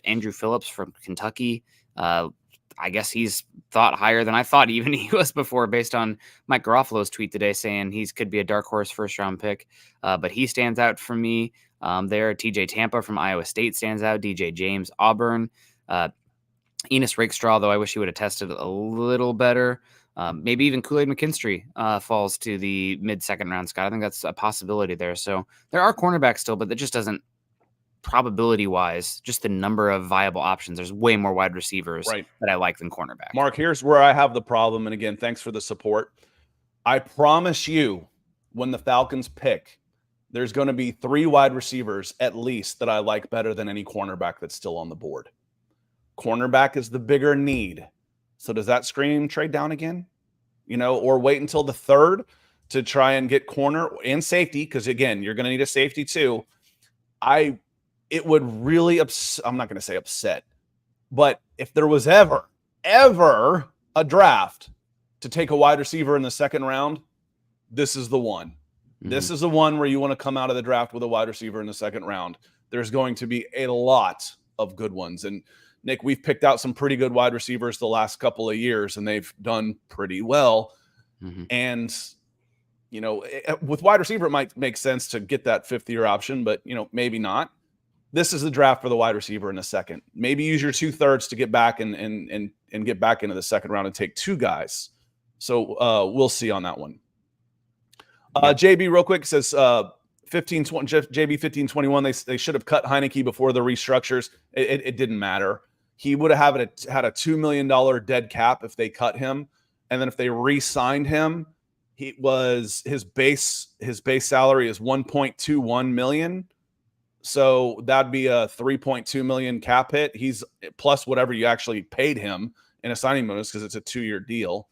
Speaker 2: Andrew Phillips from Kentucky, I guess he's thought higher than I thought even he was before, based on Mike Garofalo's tweet today saying he could be a dark horse first-round pick. But he stands out for me there. TJ Tampa from Iowa State stands out. DJ James, Auburn. Enos Rakestraw, though I wish he would have tested a little better. Maybe even Kool-Aid McKinstry falls to the mid-second round, Scott. I think that's a possibility there. So there are cornerbacks still, but that just doesn't, probability-wise, just the number of viable options. There's way more wide receivers that I like than cornerback.
Speaker 1: Mark, here's where I have the problem. And again, thanks for the support. I promise you, when the Falcons pick, there's going to be 3 wide receivers at least that I like better than any cornerback that's still on the board. Cornerback is the bigger need. So does that scream trade down again? Or wait until the 3rd to try and get corner and safety? Because again, you're going to need a safety too. It would really I'm not going to say upset, but if there was ever a draft to take a wide receiver in the 2nd round, this is the one. Mm-hmm. This is the one where you want to come out of the draft with a wide receiver in the 2nd round. There's going to be a lot of good ones. And Nick, we've picked out some pretty good wide receivers the last couple of years, and they've done pretty well. Mm-hmm. And, with wide receiver, it might make sense to get that 5th-year option, but, maybe not. This is the draft for the wide receiver in the 2nd. Maybe use your 2/3 to get back and get back into the 2nd round and take 2 guys. So we'll see on that one. JB, real quick, says JB 1521. They should have cut Heineke before the restructures. It didn't matter. He would have had a $2 million dead cap if they cut him, and then if they re-signed him, his base salary is $1.21 million. So that'd be a $3.2 million cap hit. He's plus whatever you actually paid him in a signing bonus, because it's a 2-year deal.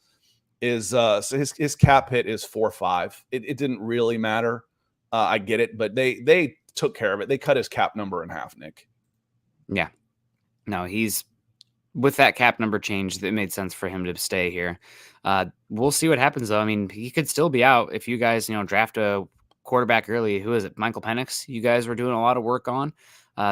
Speaker 1: So his cap hit is 4.5. It didn't really matter. I get it, but they took care of it. They cut his cap number in half, Nick.
Speaker 2: Yeah. No, he's with that cap number change, it made sense for him to stay here. We'll see what happens, though. I mean, he could still be out if you guys, draft a quarterback early. Who is it? Michael Penix. You guys were doing a lot of work on.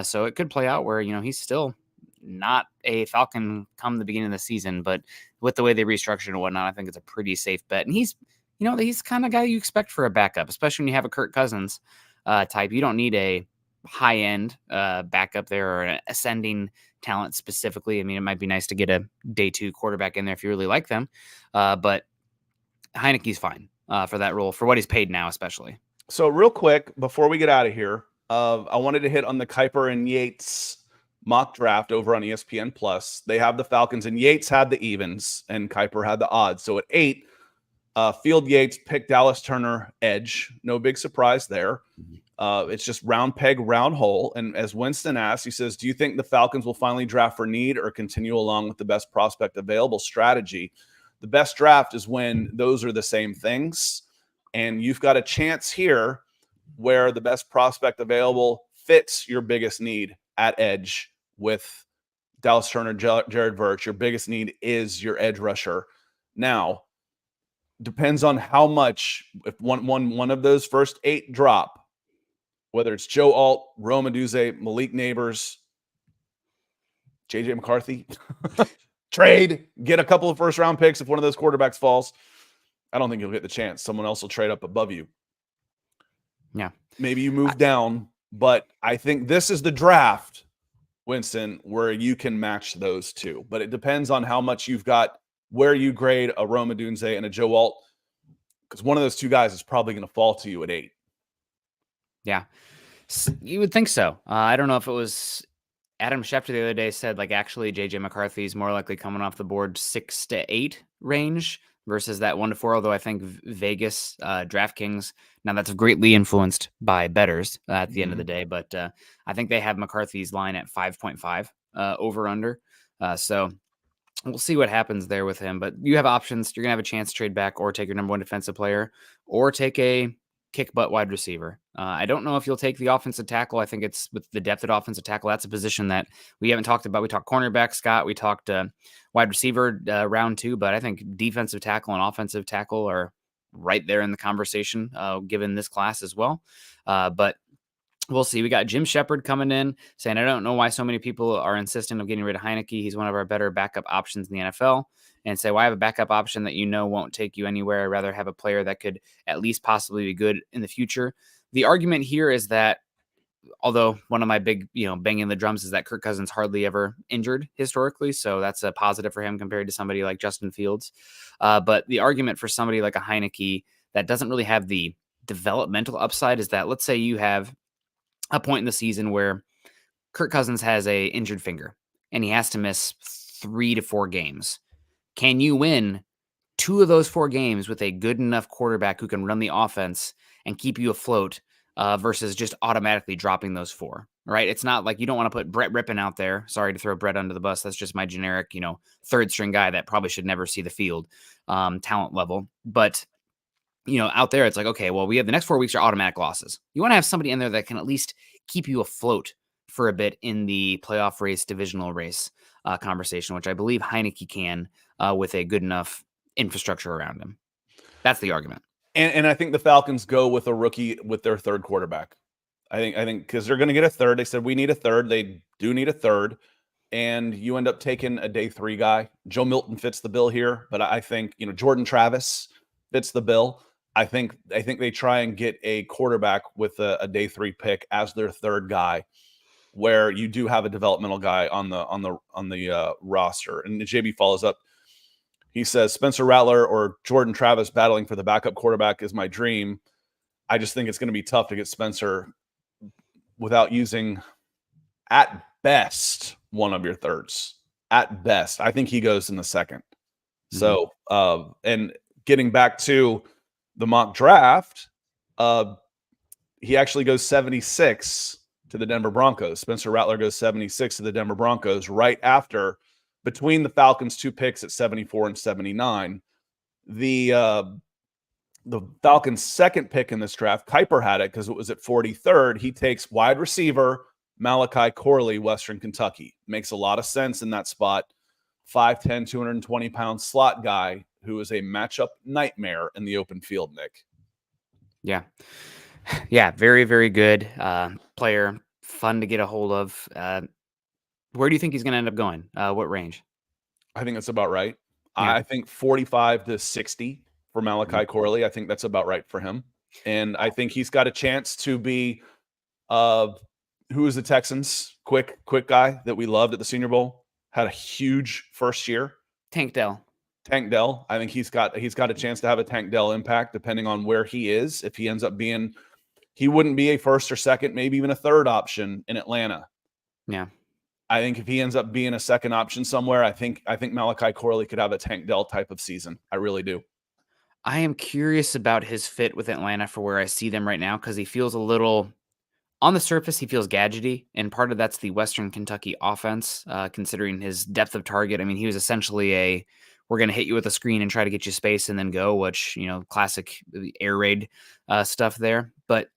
Speaker 2: So it could play out where, he's still not a Falcon come the beginning of the season, but with the way they restructured and whatnot, I think it's a pretty safe bet. And he's the kind of guy you expect for a backup, especially when you have a Kirk Cousins type. You don't need a high-end backup there or an ascending talent specifically. I mean, it might be nice to get a day 2 quarterback in there if you really like them. But Heineke's fine for that role, for what he's paid now, especially.
Speaker 1: So real quick, before we get out of here, I wanted to hit on the Kiper and Yates mock draft over on ESPN Plus. They have the Falcons, and Yates had the evens, and Kiper had the odds. So at 8, Field Yates picked Dallas Turner edge. No big surprise there. It's just round peg, round hole. And as Winston asked, he says, do you think the Falcons will finally draft for need or continue along with the best prospect available strategy? The best draft is when those are the same things. And you've got a chance here where the best prospect available fits your biggest need at edge with Dallas Turner, Jared Verch. Your biggest need is your edge rusher. Now, depends on how much, if one of those first 8 drop, whether it's Joe Alt, Rome Odunze, Malik Neighbors, JJ McCarthy, trade, get a couple of first round picks if one of those quarterbacks falls. I don't think you'll get the chance. Someone else will trade up above you.
Speaker 2: Yeah.
Speaker 1: Maybe you move down, but I think this is the draft, Winston, where you can match those two. But it depends on how much you've got, where you grade a Rome Odunze and a Joe Alt, because one of those two guys is probably going to fall to you at 8.
Speaker 2: Yeah, you would think so. I don't know if it was Adam Schefter the other day said, like, actually JJ McCarthy is more likely coming off the board 6 to 8 range versus that 1 to 4. Although I think Vegas, DraftKings, now that's greatly influenced by bettors at the end of the day, but I think they have McCarthy's line at 5.5 over under. So we'll see what happens there with him. But you have options. You're gonna have a chance to trade back or take your number 1 defensive player or take a kick butt wide receiver. I don't know if you'll take the offensive tackle. I think it's with the depth at offensive tackle. That's a position that we haven't talked about. We talked cornerback, Scott. We talked wide receiver round 2, but I think defensive tackle and offensive tackle are right there in the conversation given this class as well. But we'll see. We got Jim Shepard coming in saying, I don't know why so many people are insistent of getting rid of Heineke. He's one of our better backup options in the NFL. And say, well, I have a backup option that won't take you anywhere. I'd rather have a player that could at least possibly be good in the future. The argument here is that, although one of my big, banging the drums is that Kirk Cousins hardly ever injured historically. So that's a positive for him compared to somebody like Justin Fields. But the argument for somebody like a Heineke that doesn't really have the developmental upside is that, let's say you have a point in the season where Kirk Cousins has a injured finger and he has to miss 3 to 4 games. Can you win 2 of those 4 games with a good enough quarterback who can run the offense and keep you afloat versus just automatically dropping those 4, right? It's not like you don't want to put Brett Rippon out there. Sorry to throw Brett under the bus. That's just my generic, 3rd string guy that probably should never see the field talent level. But, out there, it's like, okay, well, we have the next 4 weeks are automatic losses. You want to have somebody in there that can at least keep you afloat for a bit in the playoff race, divisional race conversation, which I believe Heineke can with a good enough infrastructure around him. That's the argument.
Speaker 1: And I think the Falcons go with a rookie with their 3rd quarterback. I think because they're going to get a 3rd. They said we need a 3rd. They do need a 3rd. And you end up taking a day 3 guy. Joe Milton fits the bill here, but I think, Jordan Travis fits the bill. I think they try and get a quarterback with a day 3 pick as their 3rd guy, where you do have a developmental guy on the roster. And JB follows up. He says, Spencer Rattler or Jordan Travis battling for the backup quarterback is my dream. I just think it's going to be tough to get Spencer without using, at best, one of your 3rds. At best. I think he goes in the 2nd. Mm-hmm. So, and getting back to the mock draft, he actually goes 76 to the Denver Broncos. Spencer Rattler goes 76 to the Denver Broncos right after, between the Falcons' 2 picks at 74 and 79. The Falcons' 2nd pick in this draft, Kuiper had it because it was at 43rd. He takes wide receiver Malachi Corley, Western Kentucky. Makes a lot of sense in that spot. 5'10", 220-pound slot guy who is a matchup nightmare in the open field, Nick.
Speaker 2: Yeah. Yeah, very, very good player. Fun to get a hold of. Where do you think he's going to end up going? What range?
Speaker 1: I think that's about right.
Speaker 2: Yeah.
Speaker 1: I think 45 to 60 for Malachi Corley. I think that's about right for him. And I think he's got a chance to be who is the Texans? Quick guy that we loved at the Senior Bowl. Had a huge first year.
Speaker 2: Tank Dell.
Speaker 1: I think he's got a chance to have a Tank Dell impact depending on where he is. If he ends up being, he wouldn't be a 1st or 2nd, maybe even a 3rd option in Atlanta.
Speaker 2: Yeah.
Speaker 1: I think if he ends up being a 2nd option somewhere, I think Malachi Corley could have a Tank Dell type of season. I really do.
Speaker 2: I am curious about his fit with Atlanta for where I see them right now because he feels a little on the surface, he feels gadgety, and part of that's the Western Kentucky offense, considering his depth of target. I mean, he was essentially we're going to hit you with a screen and try to get you space and then go, which, classic air raid stuff there. But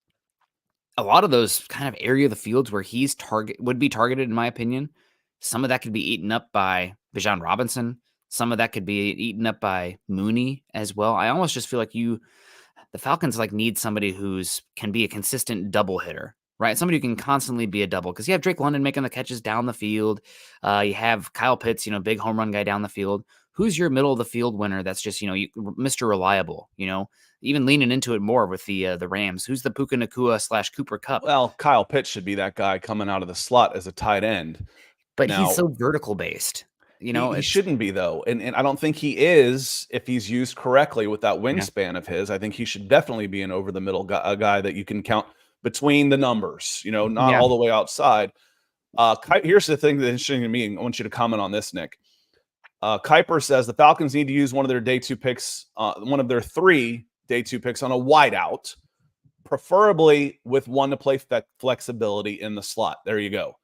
Speaker 2: a lot of those kind of area of the fields where would be targeted, in my opinion, some of that could be eaten up by Bijan Robinson. Some of that could be eaten up by Mooney as well. I almost just feel like the Falcons need somebody can be a consistent double hitter, right? Somebody who can constantly be a double because you have Drake London making the catches down the field. You have Kyle Pitts, big home run guy down the field. Who's your middle of the field winner? That's just, Mr. Reliable, even leaning into it more with the Rams. Who's the Puka Nakua / Cooper Kupp?
Speaker 1: Well, Kyle Pitts should be that guy coming out of the slot as a tight end.
Speaker 2: But he's so vertical based.
Speaker 1: He shouldn't be, though. And I don't think he is if he's used correctly with that wingspan of his. I think he should definitely be an over-the-middle guy, a guy that you can count between the numbers, not all the way outside. Here's the thing that's interesting to me. I want you to comment on this, Nick. Kuiper says the Falcons need to use one of their day 2 picks, one of their 3 day 2 picks on a wideout, preferably with one to play flexibility in the slot. There you go.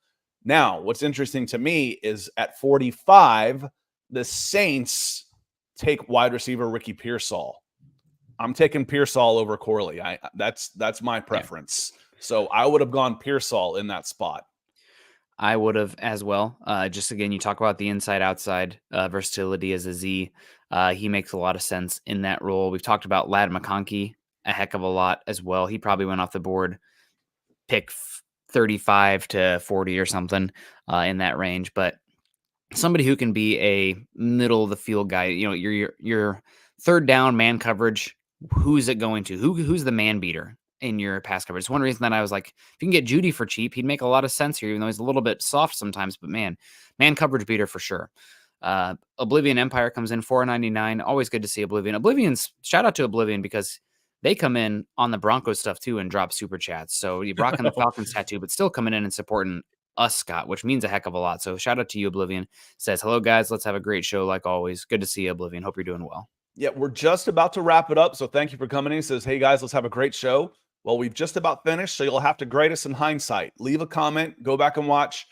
Speaker 1: Now, what's interesting to me is at 45, the Saints take wide receiver Ricky Pearsall. I'm taking Pearsall over Corley. That's my preference. Yeah. So I would have gone Pearsall in that spot.
Speaker 2: I would have as well. Just again, you talk about the inside-outside versatility as a Z. He makes a lot of sense in that role. We've talked about Ladd McConkey a heck of a lot as well. He probably went off the board pick 35 to 40 or something in that range. But somebody who can be a middle of the field guy, your third down man coverage. Who's it going to? Who's the man beater in your pass coverage? It's one reason that I was like, if you can get Judy for cheap, he'd make a lot of sense here, even though he's a little bit soft sometimes. But man coverage beater for sure. Oblivion Empire comes in $4.99. Always good to see Oblivion. Shout out to Oblivion because they come in on the Broncos stuff too and drop super chats. So you're rocking the Falcons tattoo, but still coming in and supporting us, Scott, which means a heck of a lot. So shout out to you, Oblivion. Says, hello, guys. Let's have a great show like always. Good to see you, Oblivion. Hope you're doing well.
Speaker 1: Yeah, we're just about to wrap it up. So thank you for coming in. He says, hey, guys, let's have a great show. Well, we've just about finished, so you'll have to grade us in hindsight. Leave a comment. Go back and watch.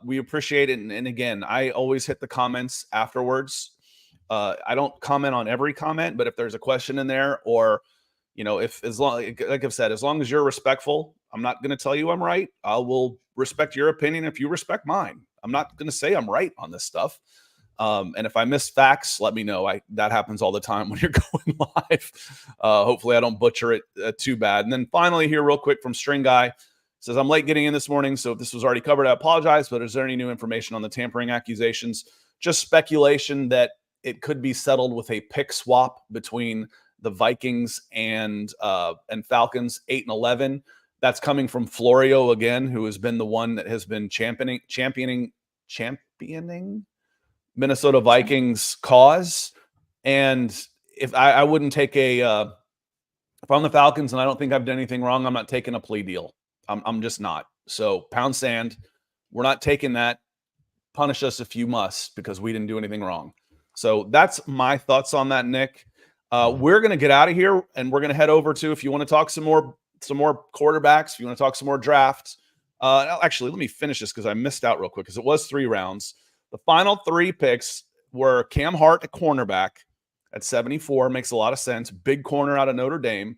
Speaker 1: We appreciate it. And again, I always hit the comments afterwards. I don't comment on every comment, but if there's a question in there or – if as long, like I've said, as long as you're respectful, I'm not going to tell you I'm right. I will respect your opinion if you respect mine. I'm not going to say I'm right on this stuff. And if I miss facts, let me know. That happens all the time when you're going live. Hopefully I don't butcher it too bad. And then finally here real quick from String Guy says, I'm late getting in this morning. So if this was already covered, I apologize. But is there any new information on the tampering accusations? Just speculation that it could be settled with a pick swap between the Vikings and Falcons 8-11. That's coming from Florio again, who has been the one that has been championing Minnesota Vikings cause. And if I wouldn't take if I'm the Falcons and I don't think I've done anything wrong, I'm not taking a plea deal. I'm just not. So pound sand. We're not taking that. Punish us if you must, because we didn't do anything wrong. So that's my thoughts on that, Nick. We're going to get out of here and we're going to head over to, if you want to talk some more quarterbacks, if you want to talk some more drafts. Actually, let me finish this because I missed out real quick because it was 3 rounds. The final 3 picks were Cam Hart at cornerback at 74. Makes a lot of sense. Big corner out of Notre Dame.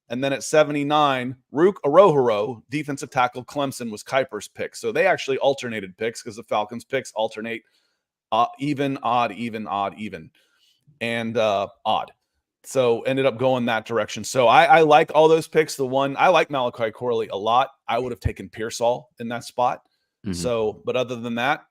Speaker 1: And then at 79, Rook Arohoro, defensive tackle Clemson, was Kuiper's pick. So they actually alternated picks because the Falcons picks alternate even, odd, even, odd, even, and odd. So ended up going that direction. So I like all those picks. The one I like Malachi Corley a lot. I would have taken Pearsall in that spot. Mm-hmm. So, but other than that,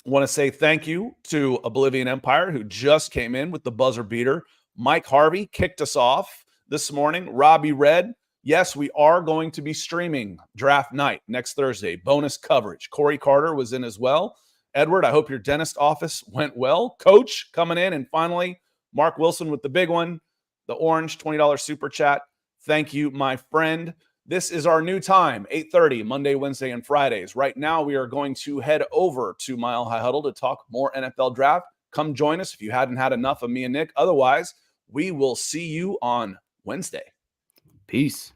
Speaker 1: I want to say thank you to Oblivion Empire, who just came in with the buzzer beater. Mike Harvey kicked us off this morning. Robbie Red. Yes, we are going to be streaming draft night next Thursday. Bonus coverage. Corey Carter was in as well. Edward, I hope your dentist office went well. Coach coming in. And finally, Mark Wilson with the big one, the orange $20 super chat. Thank you, my friend. This is our new time, 8:30, Monday, Wednesday, and Fridays. Right now, we are going to head over to Mile High Huddle to talk more NFL draft. Come join us if you hadn't had enough of me and Nick. Otherwise, We will see you on Wednesday.
Speaker 2: Peace.